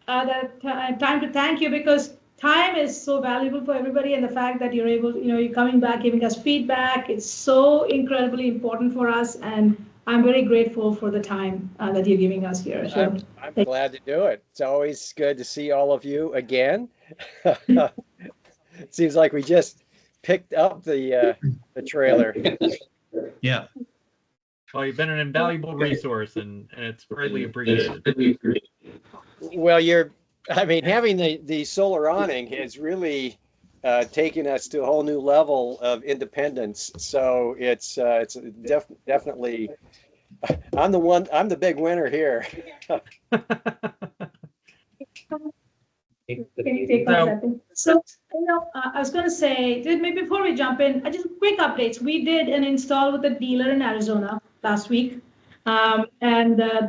time to thank you, because time is so valuable for everybody, and the fact that you're able, you're coming back, giving us feedback, it's so incredibly important for us, and I'm very grateful for the time that you're giving us here. So, I'm thank glad to do it. It's always good to see all of you again. It seems like we just picked up the trailer. Yeah. Well, you've been an invaluable resource, and it's greatly appreciated. Well, I mean, having the solar awning has really taken us to a whole new level of independence. So it's definitely, I'm the big winner here. Can you take that? So, I was going to say, maybe before we jump in, just quick updates. We did an install with a dealer in Arizona last week, and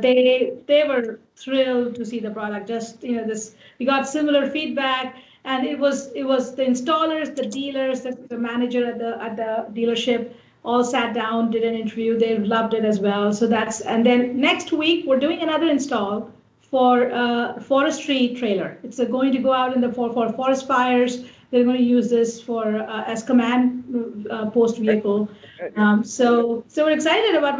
they were thrilled to see the product. Just we got similar feedback, and it was the installers, the dealers, the manager at the dealership all sat down, did an interview. They loved it as well. So and then next week we're doing another install for forestry trailer. It's going to go out in for forest fires. They're going to use this for as command post vehicle. So we're excited about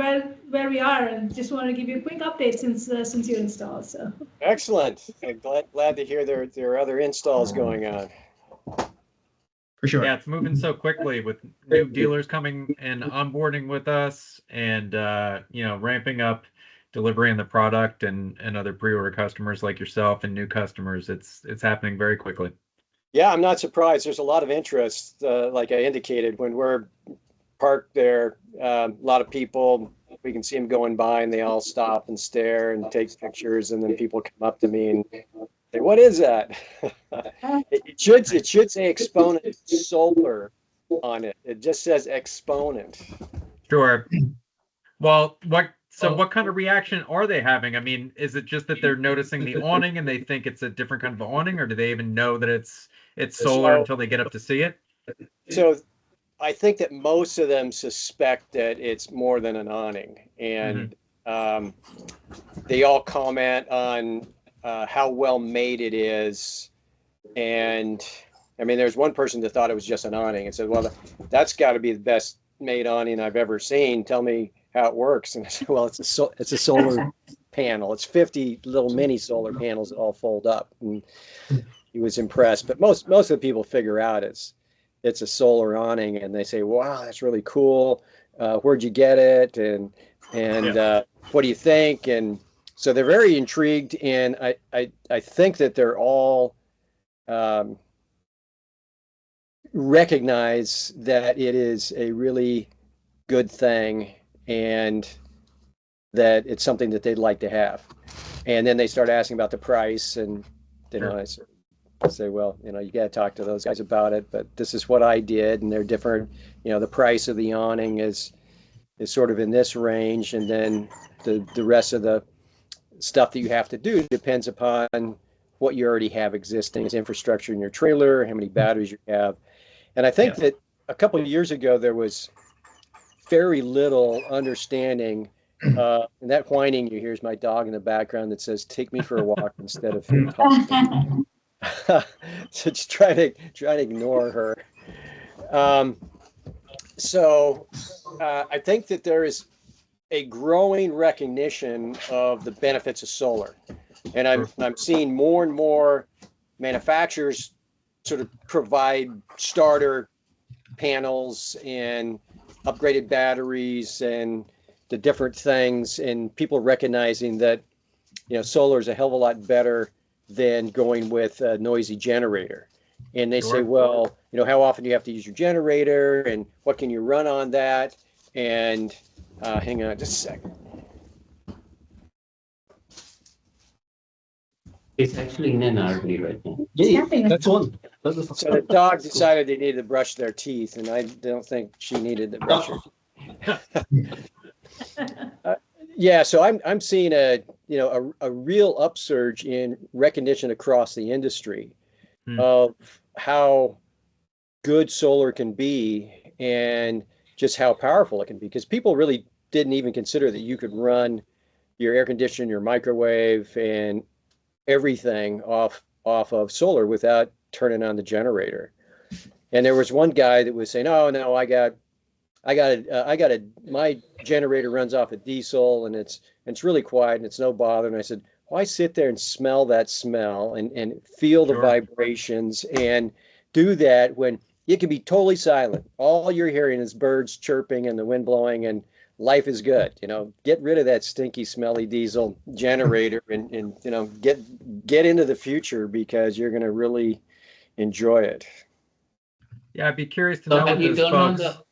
where we are, and just want to give you a quick update since you installed. So Excellent. I'm glad to hear there are other installs going on. For sure. Yeah, it's moving so quickly with new dealers coming and onboarding with us, and ramping up delivery in the product, and other pre-order customers like yourself and new customers. It's happening very quickly. Yeah, I'm not surprised. There's a lot of interest, like I indicated, when we're parked there. A lot of people, we can see them going by, and they all stop and stare and take pictures, and then people come up to me and say, "What is that?" It should say Exponent Solar on it. It just says Exponent. Sure. Well, what kind of reaction are they having? I mean, is it just that they're noticing the awning and they think it's a different kind of awning, or do they even know that it's solar until they get up to see it? So I think that most of them suspect that it's more than an awning, and they all comment on how well made it is. And I mean, there's one person that thought it was just an awning and said, "Well, that's got to be the best made awning I've ever seen. Tell me how it works." And I said, "Well, it's a solar panel. It's 50 little mini solar panels that all fold up." And he was impressed. But most of the people figure out it's a solar awning, and they say, "Wow, that's really cool. Where'd you get it? And what do you think?" And so they're very intrigued, and I think that they're all recognize that it is a really good thing, and that it's something that they'd like to have. And then they start asking about the price, and I say, "Well, you got to talk to those guys about it, but this is what I did, and they're different. The price of the awning is sort of in this range, and then the rest of the stuff that you have to do depends upon what you already have existing as infrastructure in your trailer, how many batteries you have." And I think that a couple of years ago there was very little understanding. And that whining you hear is my dog in the background that says, "Take me for a walk," instead of talking. So just try to ignore her. So I think that there is a growing recognition of the benefits of solar, and I'm seeing more and more manufacturers sort of provide starter panels and upgraded batteries and the different things, and people recognizing that solar is a hell of a lot better than going with a noisy generator. And they say, "Well, how often do you have to use your generator, and what can you run on that?" And hang on just a second. It's actually in an RV right now. Yeah, that's one. So the dog decided they needed to brush their teeth, and I don't think she needed to brush her teeth. Yeah, so I'm seeing a real upsurge in recognition across the industry of how good solar can be, and just how powerful it can be, because people really didn't even consider that you could run your air conditioner, your microwave, and everything off of solar without turning on the generator. And there was one guy that was saying, "Oh no, my generator runs off of diesel and it's really quiet and it's no bother." And I said, "Why sit there and smell that smell and feel the Sure. vibrations and do that when it can be totally silent? All you're hearing is birds chirping and the wind blowing and life is good. Get rid of that stinky, smelly diesel generator and get into the future because you're going to really enjoy it." Yeah, I'd be curious to So know have with you those turned on folks the,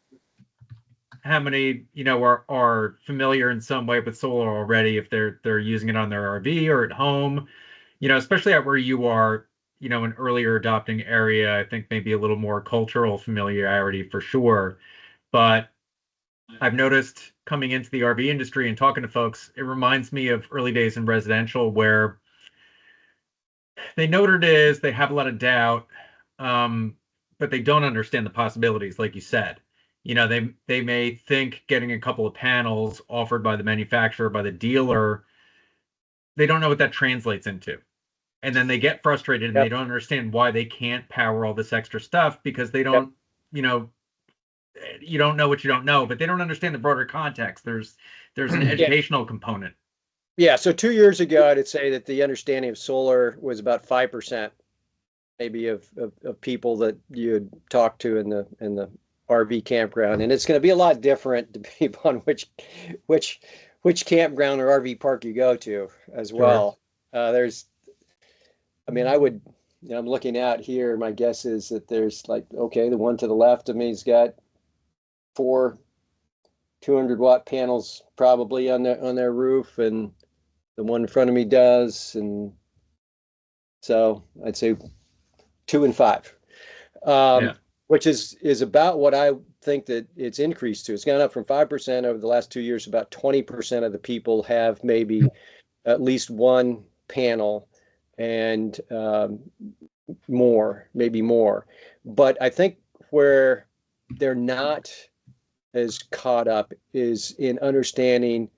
how many, are familiar in some way with solar already, if they're using it on their RV or at home, especially out where you are, an earlier adopting area. I think maybe a little more cultural familiarity for sure. But I've noticed coming into the RV industry and talking to folks, it reminds me of early days in residential where they know what it is, they have a lot of doubt, but they don't understand the possibilities, like you said. They may think getting a couple of panels offered by the manufacturer, by the dealer, they don't know what that translates into. And then they get frustrated and they Yep. don't understand why they can't power all this extra stuff because they Yep. don't, you know, you don't know what you don't know, but they don't understand the broader context. There's an Yeah. educational component. Yeah. So 2 years ago, I'd say that the understanding of solar was about 5%, maybe of people that you'd talk to in the RV campground, and it's going to be a lot different depending upon which which campground or RV park you go to as Sure. well. There's, I mean, I would, I'm looking out here. My guess is that there's like, okay, the one to the left of me's got four 200-watt panels probably on their roof, and the one in front of me does, and so I'd say 2 and 5. Yeah. Which is about what I think that it's increased to. It's gone up from 5% over the last 2 years. About 20% of the people have maybe at least one panel, and more, maybe more. But I think where they're not as caught up is in understanding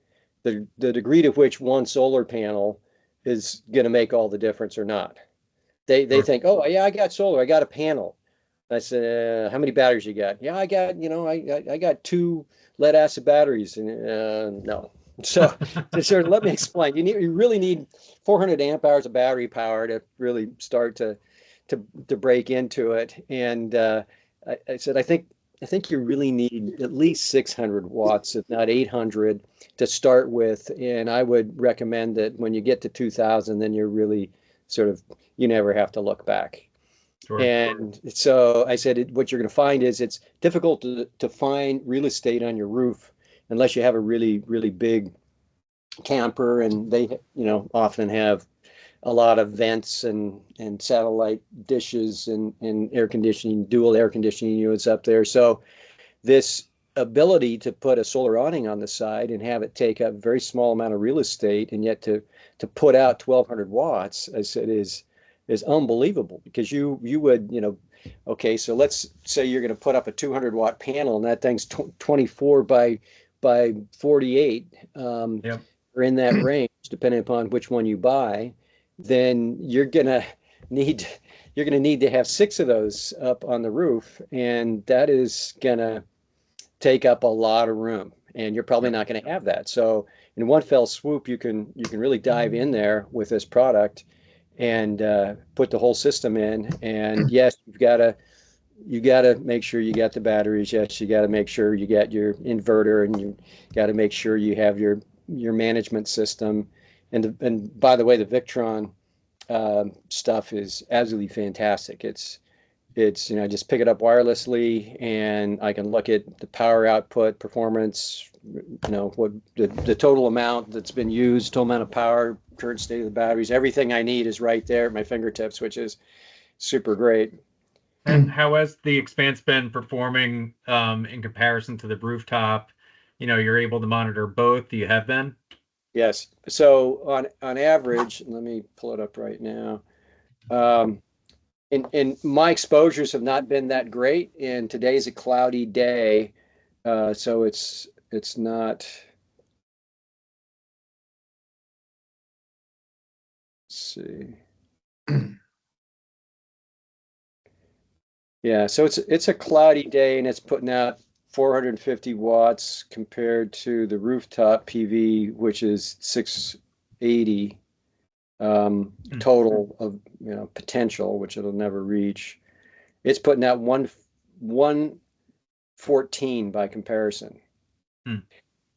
the degree to which one solar panel is going to make all the difference or not. They Sure. think, oh yeah, I got solar, I got a panel. I said, how many batteries you got? Yeah, I got, I got two lead acid batteries, and no. So, sort of let me explain. You really need 400 amp hours of battery power to really start to break into it. And I said, I think you really need at least 600 watts, if not 800, to start with. And I would recommend that when you get to 2000, then you're really sort of, you never have to look back. Sure. And so I said, what you're going to find is it's difficult to find real estate on your roof unless you have a really, really big camper, and they, often have a lot of vents and satellite dishes and air conditioning, dual air conditioning units up there. So this ability to put a solar awning on the side and have it take up a very small amount of real estate and yet to put out 1200 watts, I said, is unbelievable, because you would, okay, so let's say you're going to put up a 200-watt panel and that thing's 24 by 48, Yep. or in that range, depending upon which one you buy. Then need you're going to need to have 6 of those up on the roof, and that is going to take up a lot of room, and you're probably Yep. not going to have that. So in one fell swoop, you can really dive in there with this product and put the whole system in. And yes, you got to make sure you got the batteries. Yes, you got to make sure you got your inverter, and you got to make sure you have your management system. And by the way, the Victron stuff is absolutely fantastic. It's just pick it up wirelessly, and I can look at the power output, performance, what the total amount that's been used, total amount of power, current state of the batteries, everything I need is right there at my fingertips, which is super great. And how has the Xpanse been performing in comparison to the rooftop? You're able to monitor both. Do you have been? Yes. So on average, let me pull it up right now. Um, and my exposures have not been that great. And today's a cloudy day, so it's not. see. Yeah, so it's a cloudy day and it's putting out 450 watts compared to the rooftop PV, which is 680 total of potential, which it'll never reach. It's putting out 114 by comparison.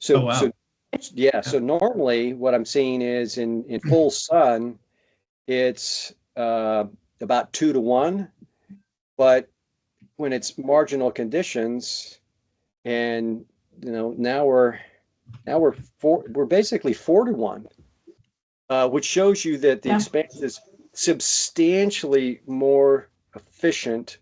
So Oh, wow. so yeah, so normally what I'm seeing is in full sun, it's about 2 to 1, but when it's marginal conditions, and now we're basically 4 to 1, which shows you that the Xpanse is substantially more efficient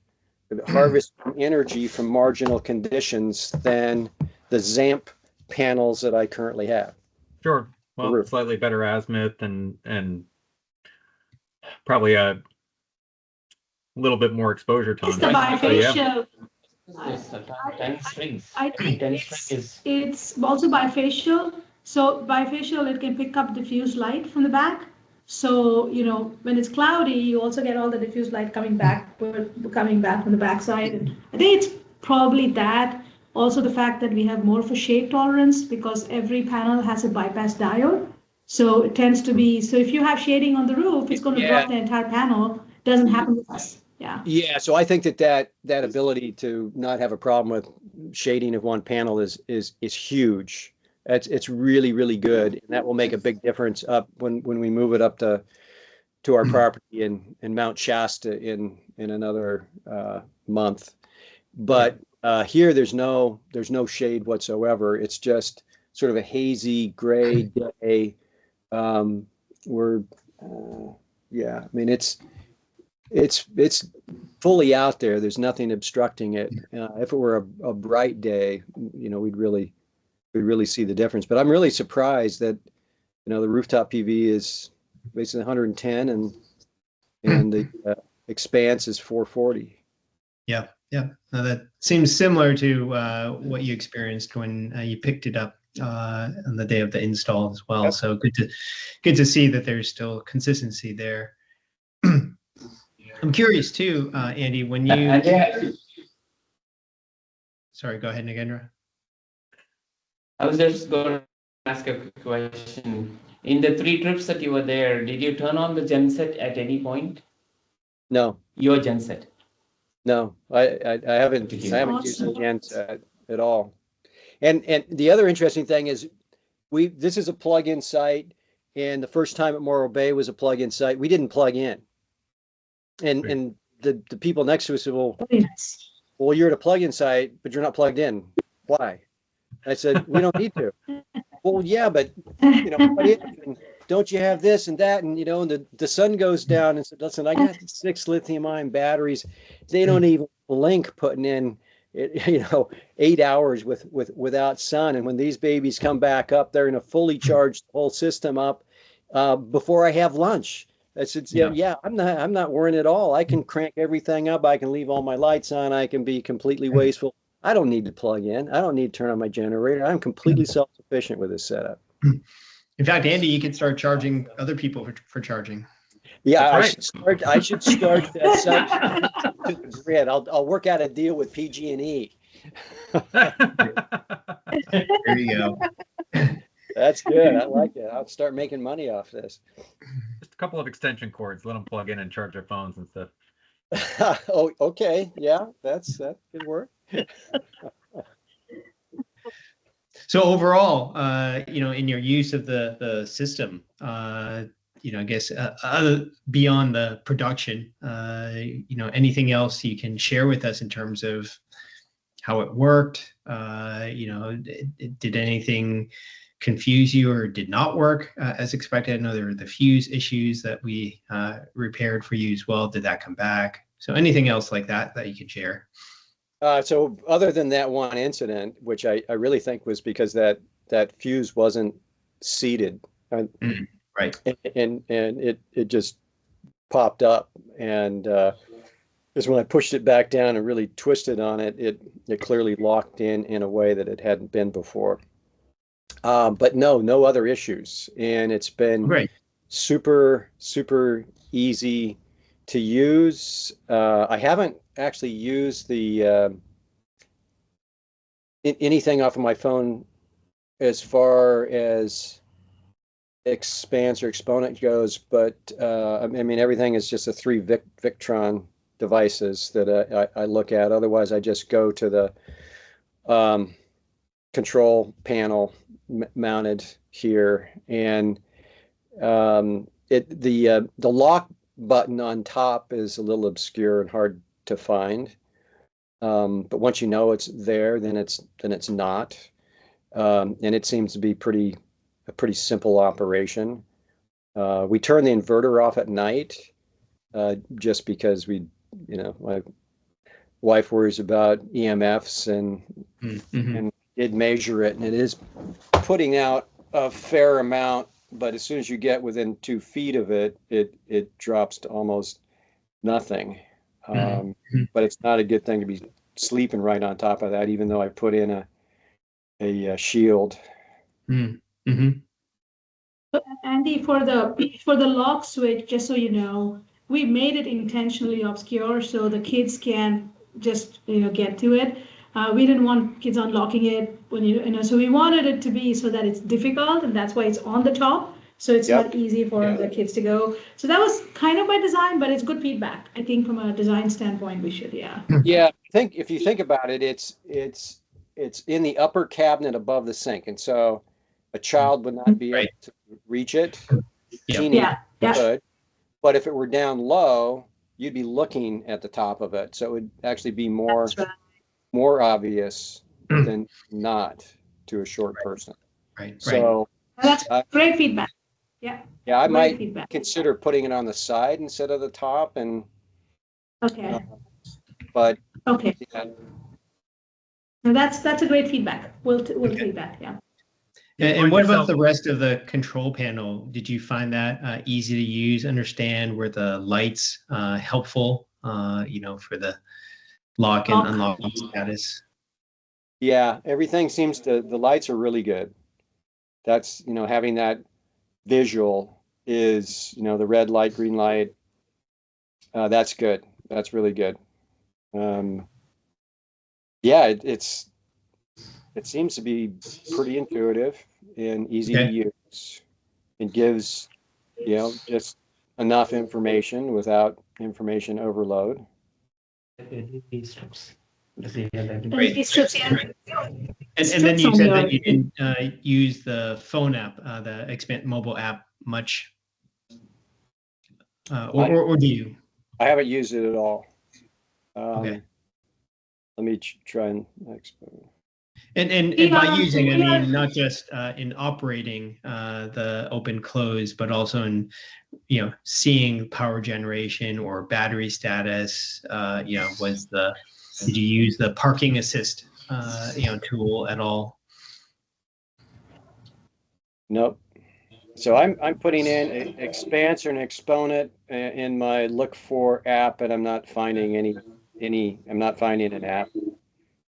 at harvesting energy from marginal conditions than the ZAMP panels that I currently have. Sure. Well, slightly better azimuth and probably a little bit more exposure time. It's the bifacial. I think it's also bifacial. So bifacial, it can pick up diffuse light from the back. So, when it's cloudy, you also get all the diffuse light coming back from the backside. And I think it's probably that. Also the fact that we have more of a shade tolerance because every panel has a bypass diode. So it tends to be, so if you have shading on the roof, it's going to drop the entire panel. Doesn't happen with us. Yeah. Yeah. So I think that ability to not have a problem with shading of one panel is huge. It's really, really good. And that will make a big difference up when we move it up to our property in Mount Shasta in another month. But here there's no shade whatsoever. It's just sort of a hazy gray day. I mean, it's fully out there. There's nothing obstructing it. If it were a bright day, we'd really see the difference. But I'm really surprised that the rooftop PV is basically 110 and the Xpanse is 440. Yeah. Now that seems similar to what you experienced when you picked it up on the day of the install as well. Yep. So good to see that there's still consistency there. I'm curious too, Andy, when you. Sorry, go ahead, Nagendra. I was just going to ask a quick question. In the 3 trips that you were there, did you turn on the genset at any point? No. Your genset? No, I haven't used the genset at all. And the other interesting thing is this is a plug-in site, and the first time at Morro Bay was a plug-in site. We didn't plug in. And the people next to us said, well, you're at a plug-in site, but you're not plugged in. Why? I said, we don't need to. Well, yeah, but don't you have this and that? And and the sun goes down and said, listen, I got 6 lithium-ion batteries. They don't even blink putting in 8 hours without sun. And when these babies come back up, they're going to fully charge the whole system up before I have lunch. I said, yeah, I'm not worrying at all. I can crank everything up. I can leave all my lights on. I can be completely wasteful. I don't need to plug in. I don't need to turn on my generator. I'm completely self-sufficient with this setup. In fact, Andy, you can start charging other people for charging. Yeah, I should start that site to the grid. I'll work out a deal with PG&E. There you go. That's good. I like it. I'll start making money off this. Just a couple of extension cords. Let them plug in and charge their phones and stuff. Oh, okay. Yeah, that could work. So overall, in your use of the system, I guess beyond the production, anything else you can share with us in terms of how it worked? Did anything confuse you or did not work as expected? I know there were the fuse issues that we repaired for you as well. Did that come back? So anything else like that you could share? So other than that one incident, which I really think was because that fuse wasn't seated, right, and it just popped up, and just when I pushed it back down and really twisted on it, it clearly locked in a way that it hadn't been before. But no other issues, and it's been great. super easy to use. I haven't actually used the anything off of my phone as far as Xpanse or Exponent goes, but I mean everything is just the three Victron devices that I look at. Otherwise, I just go to the control panel mounted here, and the lock button on top is a little obscure and hard to find. But once you know it's there, then it's not, and it seems to be a pretty simple operation. We turn the inverter off at night, just because my wife worries about EMFs, and did measure it, and it is putting out a fair amount, but as soon as you get within 2 feet of it, it drops to almost nothing. But it's not a good thing to be sleeping right on top of that, even though I put in a shield. Andy, for the lock switch, just so you know, we made it intentionally obscure so the kids can just get to it. We didn't want kids unlocking it when so we wanted it to be so that it's difficult, and that's why it's on the top. So it's not easy for the kids to go. So that was kind of by design, but it's good feedback. I think from a design standpoint, we should, Yeah, I think if you think about it, it's in the upper cabinet above the sink, and so a child would not be able to reach it. Teenager could, but if it were down low, you'd be looking at the top of it, so it would actually be more obvious than not to a short person. So that's great feedback. Yeah, I might consider putting it on the side instead of the top, and but no, that's a great feedback. We'll take that. Yeah. And what about the rest of the control panel? Did you find that easy to use, understand? Were the lights helpful, for the lock and unlock status? Yeah, everything seems to, the lights are really good. That's, having that visual is, the red light, green light. That's good. That's really good. Yeah, it seems to be pretty intuitive and easy to use. It gives, just enough information without information overload. Great. And then you said that you didn't use the phone app, the Xpanse mobile app much, or do you? I haven't used it at all. Let me try and explain. And by using, I mean not just in operating the open close, but also in seeing power generation or battery status. Did you use the parking assist tool at all? Nope. So I'm putting in Xpanse or an Exponent in my look for app, and I'm not finding I'm not finding an app.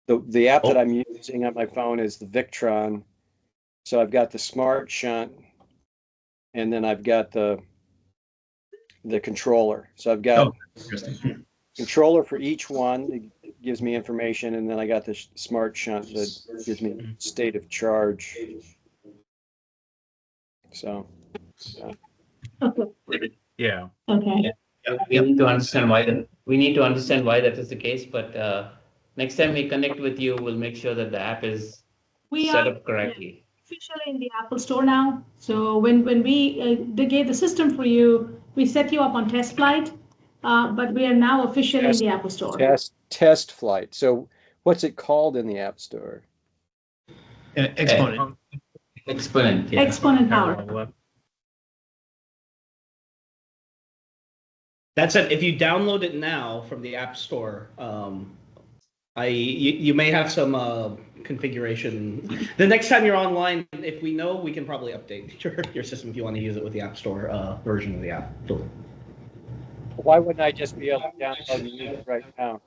The app that I'm using on my phone is the Victron. So I've got the smart shunt, and then I've got the controller. So I've got controller for each one that gives me information, and then I got the smart shunt that gives me state of charge. So yeah. Okay. We need to understand why that is the case, but next time we connect with you, we'll make sure that the app is set up correctly. Officially in the Apple Store now. So when they gave the system for you, we set you up on test flight, but we are now officially in the Apple Store. Test flight. So what's it called in the App Store? Exponent. Exponent. Yeah. Exponent power. That said, if you download it now from the App Store, you may have some configuration. The next time you're online, if we know, we can probably update your system if you want to use it with the App Store version of the app. Why wouldn't I just be able to download and use it right now?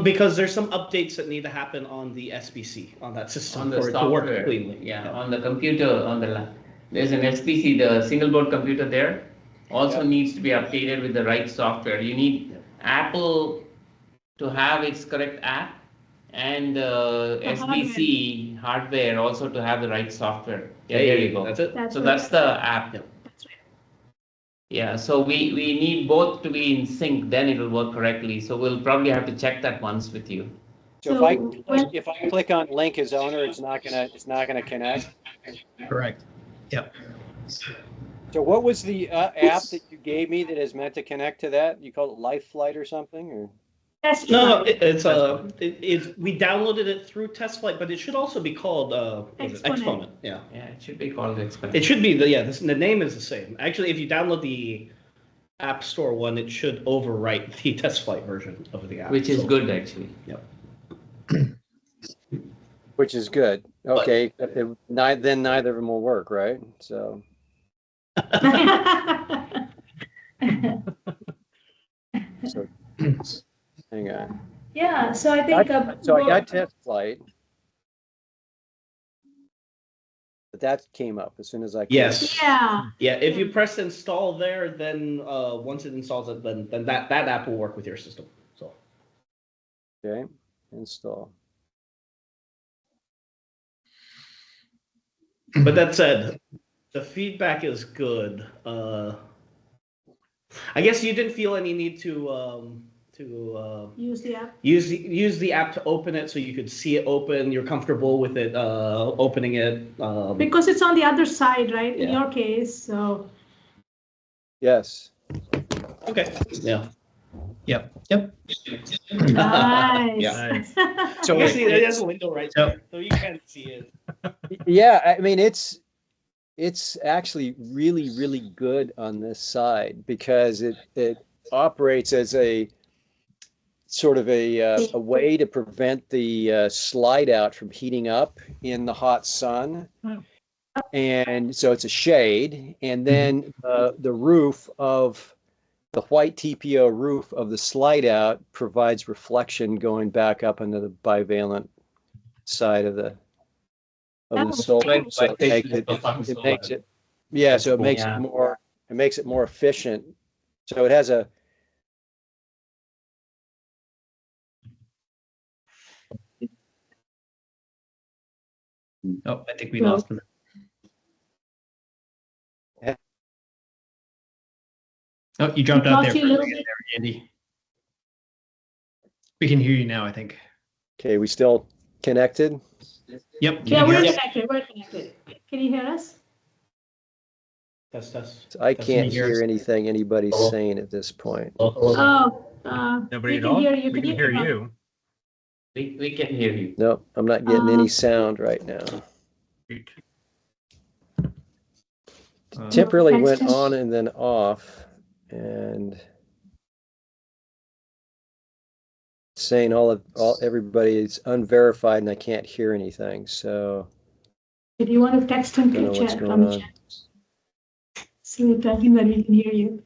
Because there's some updates that need to happen on the SBC on that system on the for it to work software. cleanly. Yeah, on the computer, on the there's an SPC, the single board computer there, also Yep. needs to be updated with the right software. You need Apple to have its correct app, and The SBC hardware also to have the right software. Yeah, Hey, there you go. that's it. That's So right. that's the app. Yep. That's right. Yeah, so we need both to be in sync, then it will work correctly. So we'll probably have to check that once with you. So So if I click on link as owner, it's not gonna connect. Correct. Yep. So what was the app that you gave me that is meant to connect to that? You call it Life Flight or something, or? Test No, flight. we downloaded it through Test Flight, but it should also be called what is it? Exponent. Exponent. Yeah, Yeah, it should be called Xpanse. it should be the name is the same. Actually, if you download the App Store one, it should overwrite the Test Flight version of the app. Which is So, good actually. Yep. Which is good. Okay, then neither of them will work, right? So so hang on. Yeah, so I think. So I got Test Flight, but that came up as soon as I clicked. Yes. Yeah. Yeah, if you press install there, then once it installs it, then that app will work with your system. So Okay, install. but that said, the feedback is good. I guess you didn't feel any need to Use the app. use the app to open it so you could see it open. You're comfortable with it opening it. Because it's on the other side, right? In Yeah. your case, so. Yes. Okay. Yeah. Yep. Yep. Nice. Yeah. Nice. So You see, there's a window right So- there, so you can see it. yeah, I mean it's actually really, really good on this side because it operates as a sort of a way to prevent the slide out from heating up in the hot sun. And so it's a shade, and then the roof of the white TPO roof of the slide out provides reflection going back up into the bivalent side of the solar. So it makes it, yeah. So it makes Yeah. it makes it more efficient. So it has a. Oh, I think we lost him. Oh, you dropped out Lost there you a for a little second bit. there, Andy. We can hear you now, I think. Okay, we still connected? Yep. Can Yeah, you we're hear us? connected. We're connected. Can you hear us? Test. I Test. can't hear us? hear anything anybody's saying at this point. Oh, Nobody we at can all? hear you. We can hear you. We can hear you. No, I'm not getting any sound right now. Shoot. Temporarily went Text. on and then off, and saying all everybody is unverified and I can't hear anything. So If you want to text him don't know to what's chat going from the on. chat. So tell him that we can hear you.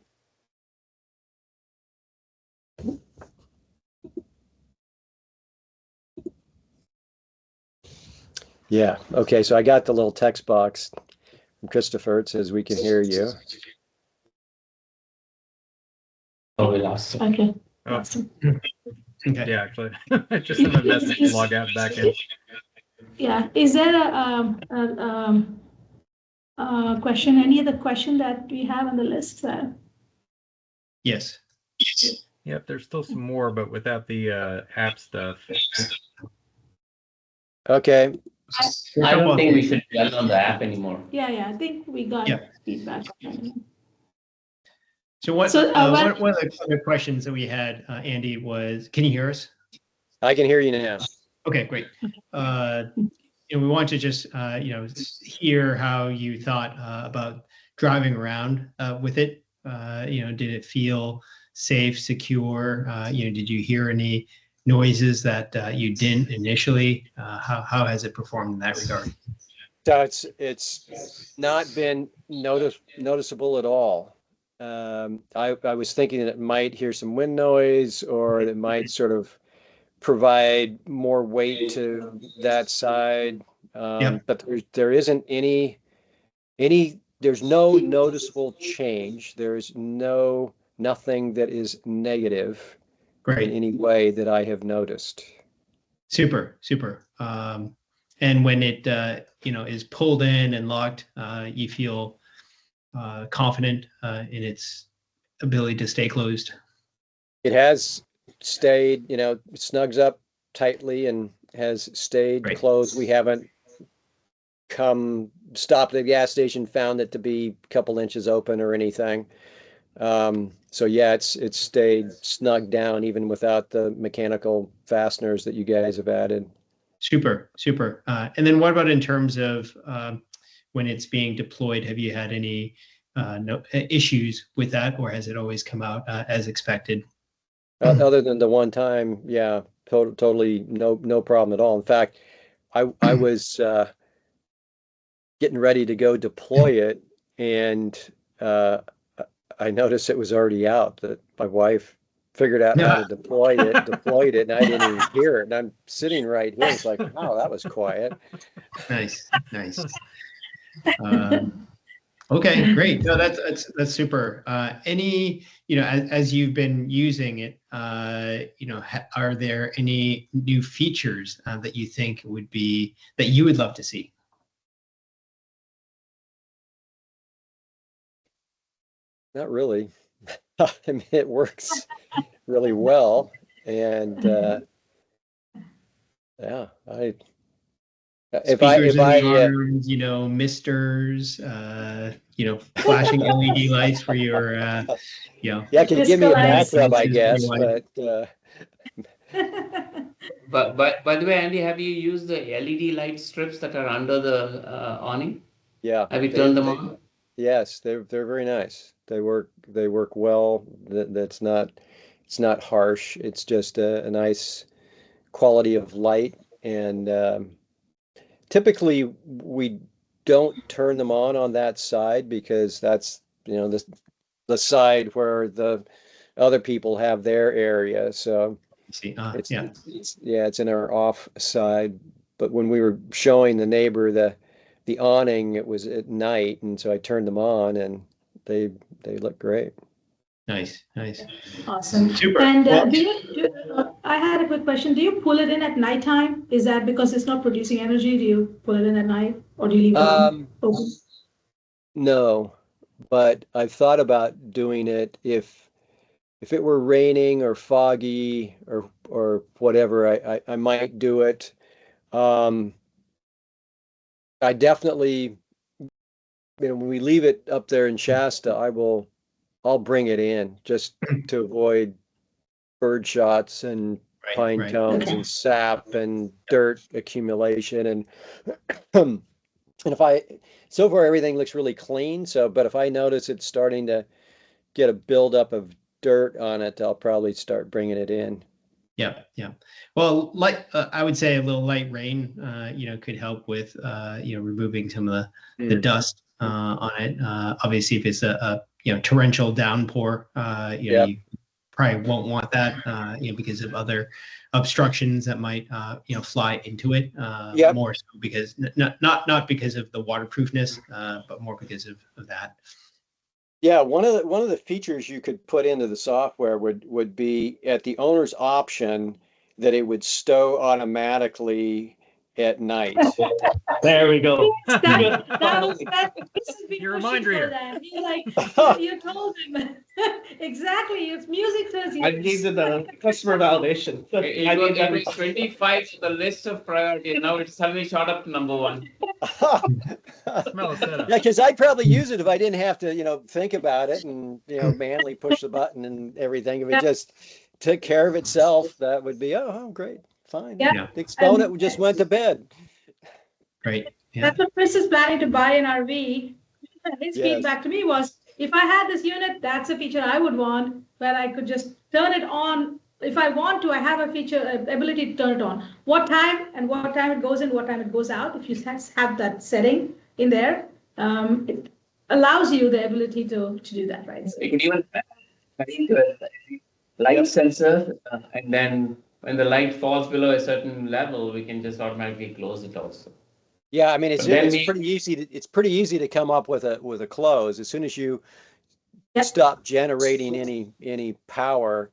Yeah. Okay. So I got the little text box from Christopher. It says we can hear you. Oh, we lost him. Okay. Oh. Awesome. Okay. Yeah, actually, I just sent a message to log out back in. Yeah. Is there a question? Any other question that we have on the list? Yes. Yep, there's still some more, but without the app stuff. Okay. I don't think we should run on the app anymore. Yeah. I think we got Yeah. feedback. So what? So, One of the other questions that we had, Andy, was, can you hear us? I can hear you now. Okay, great. We want to just hear how you thought about driving around with it. Did it feel safe, secure? Did you hear any noises that you didn't initially? How has it performed in that regard? So it's not been noticeable at all. I was thinking that it might hear some wind noise, or it might sort of provide more weight to that side. Yeah. But there isn't any there's no noticeable change. There's nothing that is negative in Great. any way that I have noticed. Super. And when it is pulled in and locked, you feel confident in its ability to stay closed. It has stayed, it snugs up tightly and has stayed Great. closed. We haven't stopped at the gas station, found it to be a couple inches open or anything. So yeah, it's stayed snug down even without the mechanical fasteners that you guys have added. Super. And then what about in terms of when it's being deployed? Have you had any issues with that, or has it always come out as expected? Other than the one time, yeah, totally no problem at all. In fact, I was getting ready to go deploy it, and I noticed it was already out. That my wife figured out how to deployed it, and I didn't even hear it. And I'm sitting right here. It's like, wow, that was quiet. Nice. Okay, great. No, that's super. As you've been using it, are there any new features that you think that you would love to see? Not really. I mean, it works really well, and yeah, Speakers in the arms, misters, flashing LED lights for your, yeah, can give me a back rub, I guess, but. But by the way, Andy, have you used the LED light strips that are under the awning? Yeah. Have you turned them on? Yes, they're very nice. They work well. It's not harsh. It's just a nice quality of light, and typically we don't turn them on that side because that's the side where the other people have their area. So it's in our off side. But when we were showing the neighbor the awning, it was at night, and so I turned them on, and they look great. Nice. Awesome. Super. And I had a quick question. Do you pull it in at nighttime? Is that because it's not producing energy? Do you pull it in at night, or do you leave it open? No, but I've thought about doing it if it were raining or foggy or whatever. I might do it. I definitely, when we leave it up there in Shasta, I'll bring it in just to avoid bird shots and pine cones and sap and dirt accumulation. And and so far everything looks really clean. But if I notice it's starting to get a buildup of dirt on it, I'll probably start bringing it in. Yeah. Well, I would say a little light rain, could help with, removing some of the dust on it. Obviously, if it's a torrential downpour, you probably won't want that, because of other obstructions that might, fly into it. More so because not because of the waterproofness, but more because of that. Yeah, one of the features you could put into the software would be at the owner's option that it would stow automatically at night. There we go. This is your reminder here. You told him exactly. It's music says. I needed the customer validation. It was 25 on the list of priorities. Now it's suddenly shot up to number 1. Yeah, because I'd probably use it if I didn't have to, think about it and manually push the button and everything. If it just took care of itself, that would be great, fine. Yeah. The exponent just went to bed. Great. Yeah. That's what Chris is planning to buy an RV. His feedback to me was, if I had this unit, that's a feature I would want, where I could just turn it on. If I want to, I have ability to turn it on. What time it goes in, what time it goes out. If you have that setting in there, it allows you the ability to do that, right? So, you can even light sensor, and then when the light falls below a certain level, we can just automatically close it also. Yeah, I mean, it's Then it's we- pretty easy to come up with a close. As soon as you Yep. stop generating any power,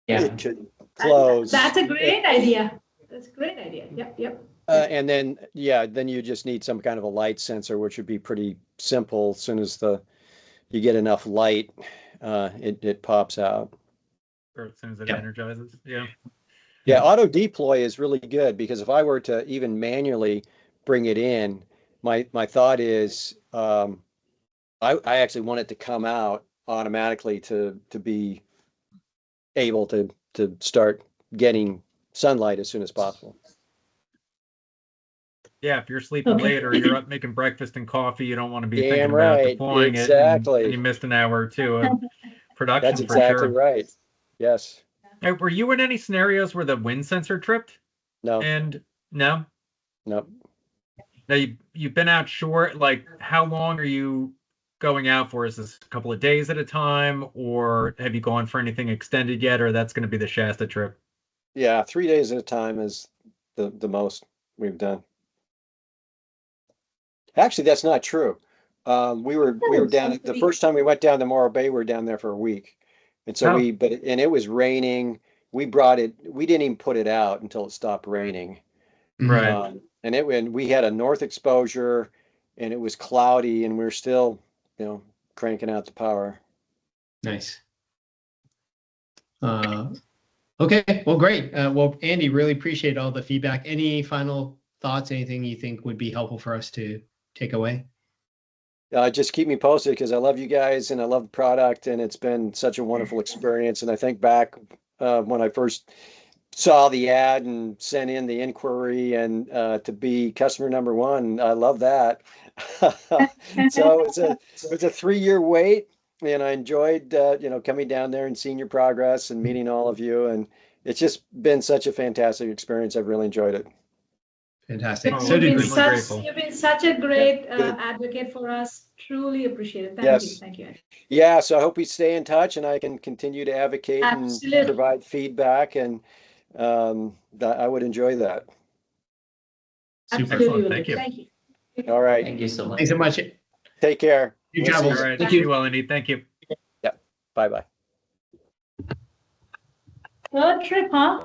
Yeah. it could close. That's a great idea. That's a great idea. Yep, yep. And then, yeah, then you just need some kind of a light sensor, which would be pretty simple. As soon as you get enough light, it pops out. Or as soon as it Yeah. energizes. Yeah. Yeah, auto deploy is really good because if I were to even manually bring it in, my thought is I actually want it to come out automatically to be able to start getting sunlight as soon as possible. Yeah, if you're sleeping Okay. late or you're up making breakfast and coffee, you don't want to be Damn thinking about right. deploying Exactly. it and you missed an hour or two of production That's for exactly sure. right. Yes. Were you in any scenarios where the wind sensor tripped? No. And no? No. Now you've been out short. Like, how long are you going out for? Is this a couple of days at a time, or have you gone for anything extended yet, or that's going to be the Shasta trip? Yeah, 3 days at a time is the most we've done. Actually, that's not true. We were down the first time we went down to Morro Bay. We were down there for a week, and so Oh. and it was raining. We didn't even put it out until it stopped raining. Right. And we had a north exposure, and it was cloudy, and we were still, cranking out the power. Nice. Okay, well, great. Well, Andy, really appreciate all the feedback. Any final thoughts, anything you think would be helpful for us to take away? Just keep me posted because I love you guys and I love the product, and it's been such a wonderful experience. And I think back when I first saw the ad and sent in the inquiry, and to be customer number one, I love that. So it's a 3-year wait, and I enjoyed coming down there and seeing your progress and meeting all of you, and it's just been such a fantastic experience. I've really enjoyed it. Fantastic. Oh, So You've did been we. extremely grateful. you've been such a great Good. advocate for us. Truly appreciate it. Thank Yes. you. Thank you. Yeah, so I hope we stay in touch and I can continue to advocate Absolutely. and provide feedback, and I would enjoy that. Super. Absolutely. Excellent. will Thank do. you. Thank you. All right. Thank you so much. Thanks so much. Take care. You We'll see travel. All right. Thank Be you. well, Andy. Thank you. Bye-bye. Third trip, huh?